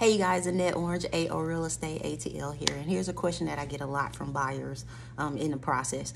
Hey you guys, Annette Orange, AO Real Estate ATL here. And here's a question that I get a lot from buyers in the process.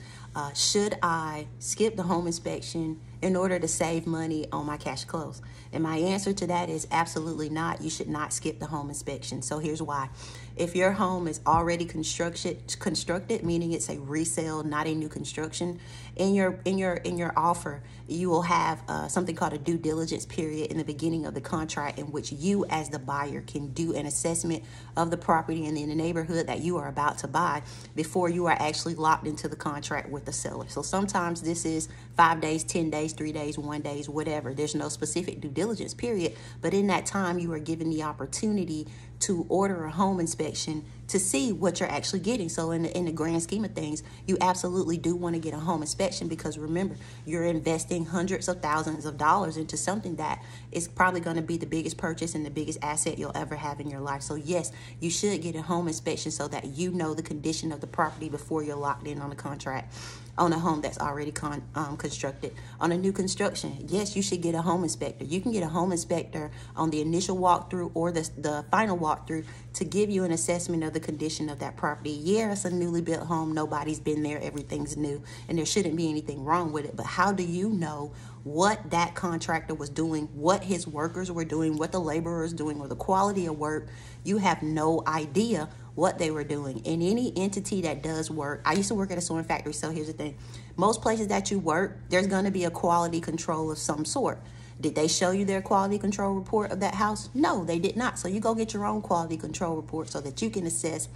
Should I skip the home inspection in order to save money on my cash close? And my answer to that is absolutely not. You should not skip the home inspection. So here's why. If your home is already constructed, meaning it's a resale, not a new construction, in your offer, you will have something called a due diligence period in the beginning of the contract, in which you as the buyer can do an assessment of the property and in the neighborhood that you are about to buy before you are actually locked into the contract with the seller. So sometimes this is 5 days, 10 days, 3 days, 1 day, whatever. There's no specific due diligence period, but in that time you are given the opportunity to order a home inspection to see what you're actually getting. So in the grand scheme of things, you absolutely do want to get a home inspection, because remember, you're investing hundreds of thousands of dollars into something that is probably going to be the biggest purchase and the biggest asset you'll ever have in your life. So yes, you should get a home inspection so that you know the condition of the property before you're locked in on the contract on a home that's already constructed. On a new construction, yes, you should get a home inspector. You can get a home inspector on the initial walkthrough or the final walkthrough to give you an assessment of the condition of that property. Yeah, it's a newly built home. Nobody's been there. Everything's new, and there shouldn't be anything wrong with it. But how do you know what that contractor was doing, what his workers were doing, what the laborers doing, or the quality of work? You have no idea what they were doing. In any entity that does work, I used to work at a sewing factory, so here's the thing. Most places that you work, there's going to be a quality control of some sort. Did they show you their quality control report of that house? No, they did not. So you go get your own quality control report so that you can assess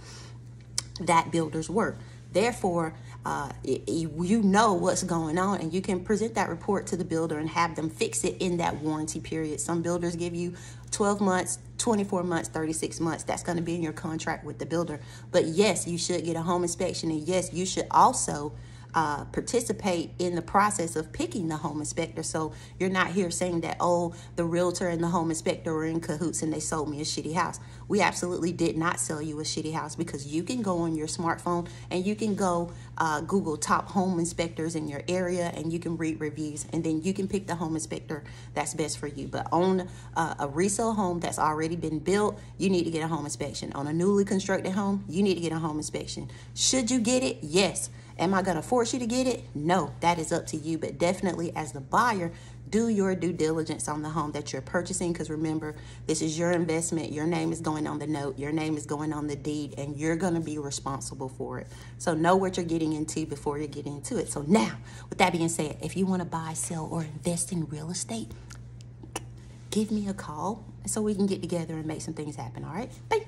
that builder's work. Therefore, you know what's going on, and you can present that report to the builder and have them fix it in that warranty period. Some builders give you 12 months, 24 months, 36 months. That's going to be in your contract with the builder. But yes, you should get a home inspection, and yes, you should also participate in the process of picking the home inspector. So you're not here saying that, oh, the realtor and the home inspector were in cahoots and they sold me a shitty house. We absolutely did not sell you a shitty house, because you can go on your smartphone and you can go Google top home inspectors in your area, and you can read reviews, and then you can pick the home inspector that's best for you. But on a resale home that's already been built, you need to get a home inspection. On a newly constructed home, you need to get a home inspection. Should you get it? Yes. Am I going to force you to get it? No, that is up to you. But definitely, as the buyer, do your due diligence on the home that you're purchasing, because remember, this is your investment. Your name is going on the note. Your name is going on the deed, and you're going to be responsible for it. So know what you're getting into before you get into it. So now, with that being said, if you want to buy, sell, or invest in real estate, give me a call so we can get together and make some things happen. All right? Bye.